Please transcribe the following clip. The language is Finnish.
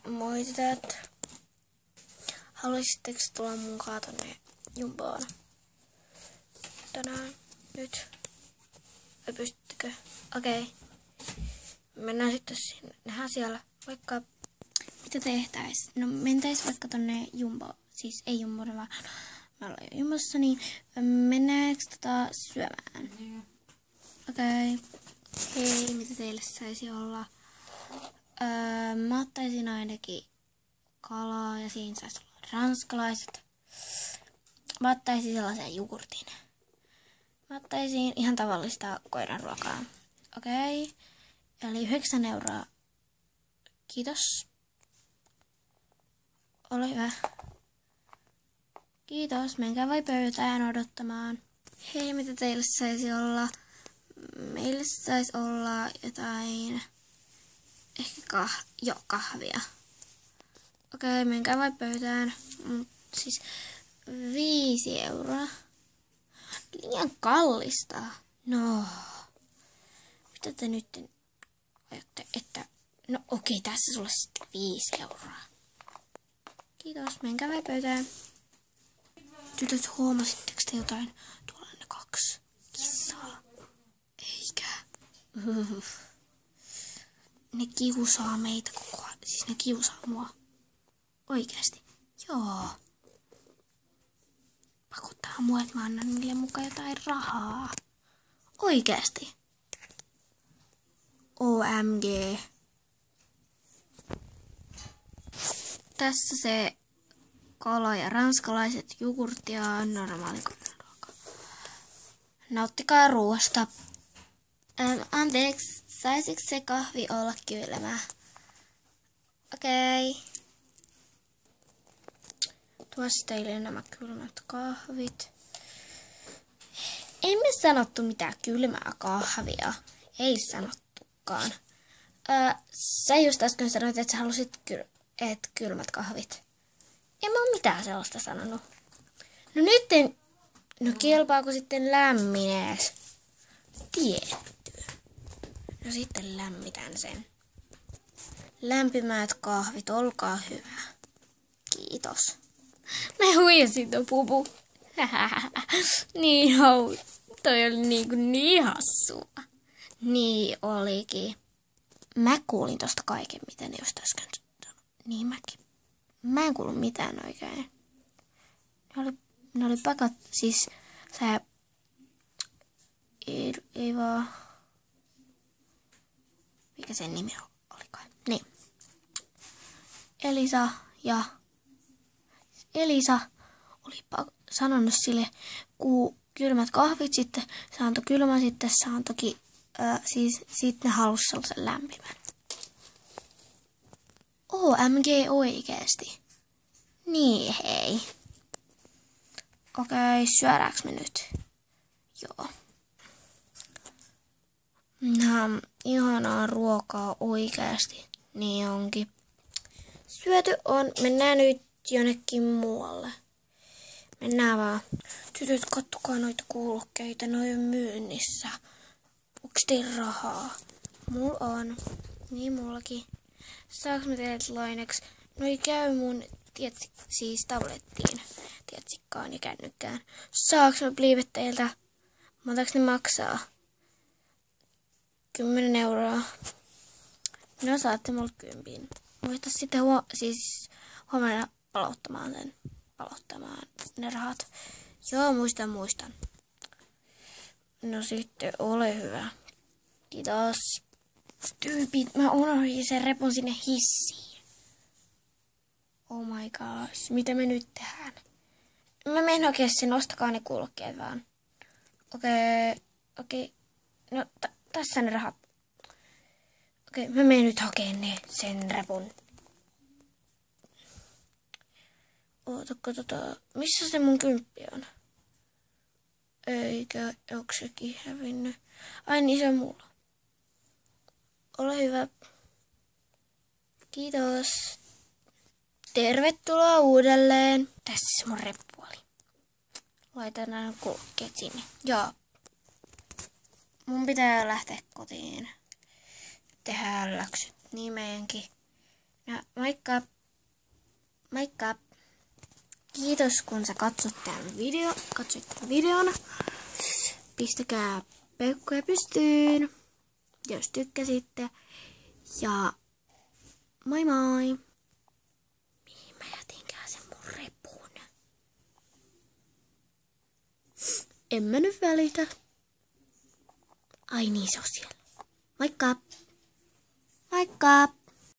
Moi tytöt. Haluaisitteko tulla mukaan tonne Jumboon? Tänään, nyt. Vai pystyttekö? Okei. Mennään sitten sinne. Nähdään siellä. Vaikka mitä tehtäis? No mentäis vaikka tonne Jumboon. Siis ei Jumboon, vaan me ollaan jo Jumbossa, niin mennäänkö syömään? Okei. Hei, mitä teille saisi olla? Mä ottaisin ainakin kalaa ja siinä saisi olla ranskalaiset. Mä ottaisin sellaisen jogurtin. Mä ottaisin ihan tavallista koiran ruokaa. Okei. Eli 9 €. Kiitos. Ole hyvä. Kiitos. Menkää vai pöytään odottamaan. Hei, mitä teille saisi olla? Meille saisi olla jotain... Ehkä kahvia. Okei, menkää vai pöytään. Siis 5 €. Liian kallista. No. Mitä te nyt ajatte, että... No okei, tässä sulle sitten 5 €. Kiitos, menkää vai pöytään. Tytöt, huomasitteko te jotain? Tuolla on ne 2 kissaa. Eikä. Ne kiusaa meitä koko ajan. Siis ne kiusaa mua. Oikeesti. Joo. Pakottaa mua, että mä annan niille mukaan jotain rahaa. Oikeesti. OMG. Tässä se kala ja ranskalaiset jogurtti ja normaali ruoka. Nauttikaa ruoasta. Anteeksi, saisiko se kahvi olla kylmä? Okei. Tuossa teille nämä kylmät kahvit. Emme sanottu mitään kylmää kahvia. Ei sanottukaan. Sä just äsken sanoit, että sä halusit kylmät kahvit. En mä oo mitään sellaista sanonut. No nyt en... No kelpaako sitten lämminees? Tietty. No sitten lämmitän sen. Lämpimät kahvit, olkaa hyvä. Kiitos. Mä huijasin ton pupu. Niin toi oli niin hassua. Niin olikin. Mä kuulin tosta kaiken, mitä ne just äsken sanoi. Niin mäkin. Mä en kuullut mitään oikein. Ne oli pakat, siis se... Ei vaan... Mikä sen nimi olikaan? Niin. Elisa oli sanonut sille, kun kylmät kahvit sitten, se antoi kylmän, sitten se antoikin, siis sitten ne halusi sellaisen lämpimän. OMG oikeesti. Niin hei. Okei, syödäänkö me nyt? Joo. Ihanaa ruokaa oikeasti. Niin onkin. Syöty on. Mennään nyt jonnekin muualle. Mennään vaan. Tytöt, kattokaa noita kuulokkeita. Noi on myynnissä. Onks teillä rahaa? Mulla on. Niin mullakin. Saaks mä teidät lainaksi? Noi käy mun siis tablettiin. Tietsikkaan ja kännykkään. Saaks mä pliivet teiltä? Montaks ne maksaa? 10 €. No saatte multa 10. Muista sitten huomenna palauttamaan ne rahat. Joo, muistan. No sitten ole hyvä. Kiitos. Tyypit, mä unohdin sen repun sinne hissiin. Oh my gosh, mitä me nyt tehdään? Mä menen oikein sen, ostakaa ne kuulokkeet vaan. Okei. No tässä ne rahat. Okei, mä menen nyt hakemaan sen repun. Ootako missä se mun 10 on? Eikä, onko sekin hävinnyt? Ai niin, se on mulla. Ole hyvä. Kiitos. Tervetuloa uudelleen. Tässä se mun reppu oli. Laitan nämä kuulokkeet sinne. Joo. Mun pitää lähteä kotiin. Tehdään läksyt niin meidänkin. Ja moikka! Moikka! Kiitos kun sä katsoit tämän videon. Pistäkää peukkuja pystyyn, jos tykkäsitte. Ja moi moi! Mihin mä jätinkään sen mun repun? En mä nyt välitä. Ai niin, se on siellä. Moikka! Moikka!